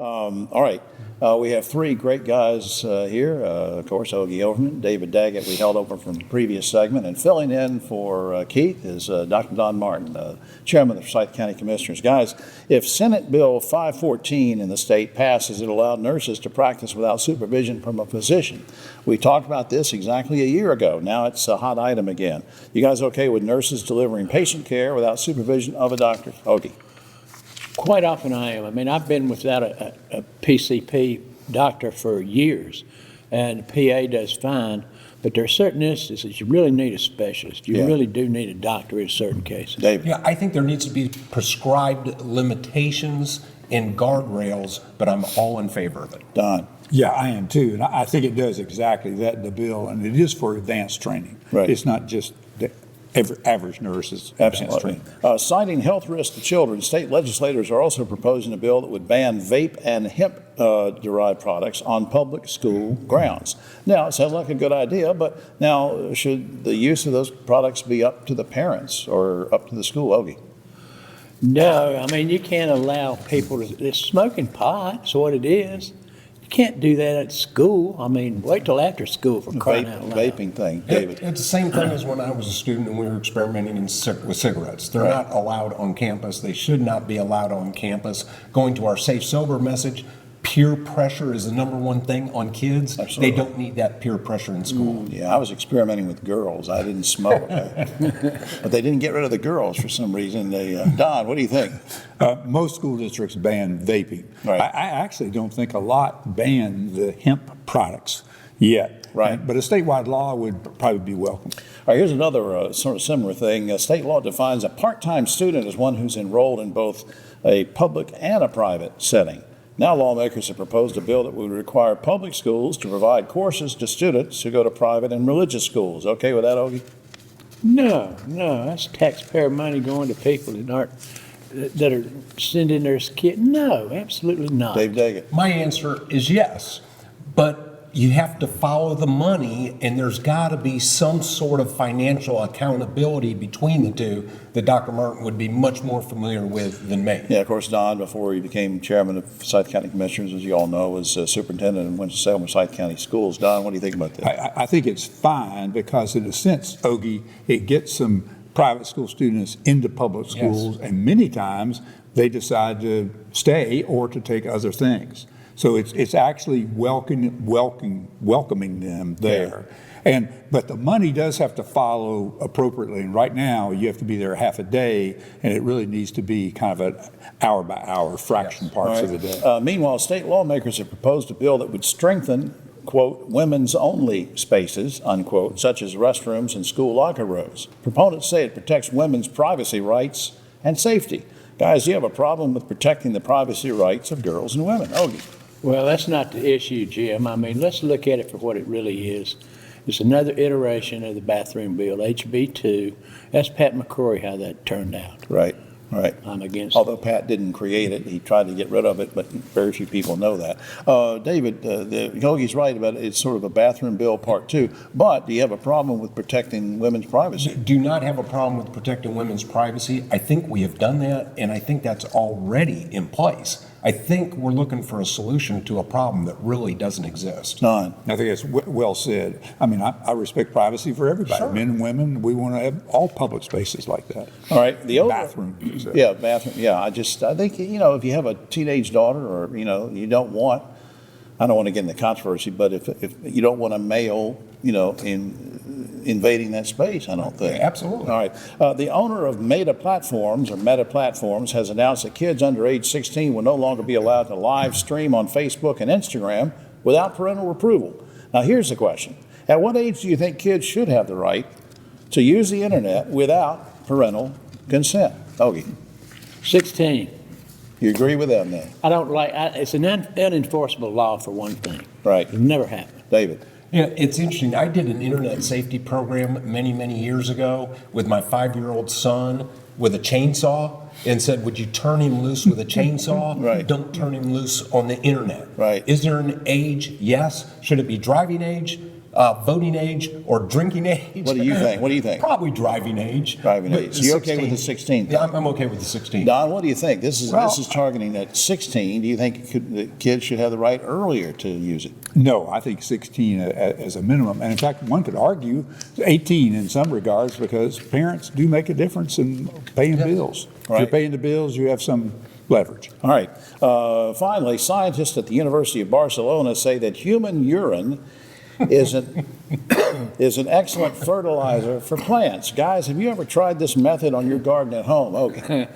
All right. We have three great guys here. Of course, Ogie Overman, David Daggett, we held over from the previous segment. And filling in for Keith is Dr. Don Martin, Chairman of the Forsyth County Commissioners. Guys, if Senate Bill 514 in the state passes, it allowed nurses to practice without supervision from a physician. We talked about this exactly a year ago. Now it's a hot item again. You guys okay with nurses delivering patient care without supervision of a doctor? Ogie. Quite often I am. I mean, I've been without a PCP doctor for years, and the PA does fine, but there are certain instances you really need a specialist. You really do need a doctor in certain cases. David. Yeah, I think there needs to be prescribed limitations and guardrails, but I'm all in favor of it. Don. Yeah, I am too, and I think it does exactly that in the bill, and it is for advanced training. Right. It's not just the average nurses. Absolutely. Citing health risks to children, state legislators are also proposing a bill that would ban vape and hemp-derived products on public school grounds. Now, it sounds like a good idea, but now should the use of those products be up to the parents or up to the school, Ogie? No, I mean, you can't allow people to, it's smoking pot, that's what it is. You can't do that at school. I mean, wait till after school for crying out loud. Vaping thing, David. It's the same thing as when I was a student and we were experimenting with cigarettes. They're not allowed on campus. They should not be allowed on campus. Going to our Safe Sober message, peer pressure is the number one thing on kids. Absolutely. They don't need that peer pressure in school. Yeah, I was experimenting with girls. I didn't smoke. But they didn't get rid of the girls for some reason. Don, what do you think? Most school districts ban vaping. Right. I actually don't think a lot ban the hemp products yet. Right. But a statewide law would probably be welcome. All right, here's another sort of similar thing. State law defines a part-time student as one who's enrolled in both a public and a private setting. Now lawmakers have proposed a bill that would require public schools to provide courses to students who go to private and religious schools. Okay with that, Ogie? No, that's taxpayer money going to people that are sending their kid. No, absolutely not. Dave Daggett. My answer is yes, but you have to follow the money, and there's got to be some sort of financial accountability between the two that Dr. Martin would be much more familiar with than me. Yeah, of course, Don, before he became chairman of Forsyth County Commissioners, as you all know, was superintendent in Winston-Salem Forsyth County Schools. Don, what do you think about that? I think it's fine because in a sense, Ogie, it gets some private school students into public schools, and many times they decide to stay or to take other things. So it's actually welcoming them there. But the money does have to follow appropriately. And right now, you have to be there half a day, and it really needs to be kind of an hour-by-hour fraction parts of the day. Meanwhile, state lawmakers have proposed a bill that would strengthen, quote, women's only spaces, unquote, such as restrooms and school locker rooms. Proponents say it protects women's privacy rights and safety. Guys, do you have a problem with protecting the privacy rights of girls and women? Ogie. Well, that's not the issue, Jim. I mean, let's look at it for what it really is. It's another iteration of the bathroom bill, HB 2. Ask Pat McCrory how that turned out. Right. I'm against Although Pat didn't create it, he tried to get rid of it, but very few people know that. David, Ogie's right about it. It's sort of a bathroom bill part 2. But do you have a problem with protecting women's privacy? Do not have a problem with protecting women's privacy. I think we have done that, and I think that's already in place. I think we're looking for a solution to a problem that really doesn't exist. None. I think that's well said. I mean, I respect privacy for everybody. Sure. Men and women, we want to have all public spaces like that. All right. Bathroom. Yeah, bathroom. Yeah, I think, if you have a teenage daughter or, you don't want, I don't want to get into controversy, but if you don't want a male, invading that space, I don't think. Absolutely. All right. The owner of Meta Platforms has announced that kids under age 16 will no longer be allowed to live stream on Facebook and Instagram without parental approval. Now, here's the question. At what age do you think kids should have the right to use the internet without parental consent? Ogie. 16. You agree with them then? I don't like, it's an unenforceable law for one thing. Right. It'll never happen. David. Yeah, it's interesting. I did an internet safety program many, many years ago with my 5-year-old son with a chainsaw and said, would you turn him loose with a chainsaw? Right. Don't turn him loose on the internet. Right. Is there an age? Yes. Should it be driving age? voting age or drinking age. What do you think? What do you think? Probably driving age. Driving But age. So you're okay with the 16th? Yeah, I'm okay with the 16th. Don, what do you think? This is Well, targeting at 16. Do you think the kids should have the right earlier to use it? No, I think 16 as a minimum. And in fact, one could argue 18 in some regards because parents do make a difference in paying bills. If you're Right. paying the bills, you have some leverage. All right. Finally, scientists at the University of Barcelona say that human urine is an excellent fertilizer for plants. Guys, have you ever tried this method on your garden at home? Okay.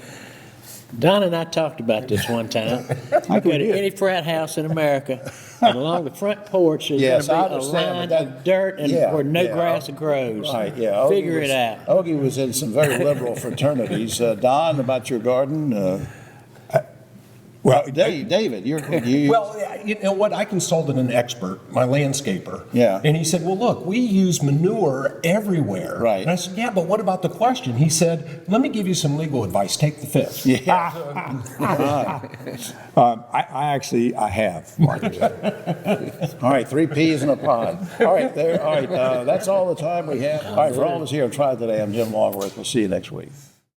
Don and I talked about this one time. You go to any frat house in America, and along the front porch, there's Yes, I going to be a understand, line but that- of dirt and yeah, where no yeah. grass grows. Right, yeah. Figure it out. Ogie was in some very liberal fraternities. Don, about your garden? Well, David, you Well, you know what? I consulted an expert, my landscaper. Yeah. And he said, well, look, we use manure everywhere. Right. And I said, yeah, but what about the question? He said, let me give you some legal advice. Take the fifth. yeah. I have, Marcus. All right, 3 peas in a pod. All right, there. All right, that's all the time we have. All right, for all of us here on Triad today, I'm Jim Longworth. We'll see you next week.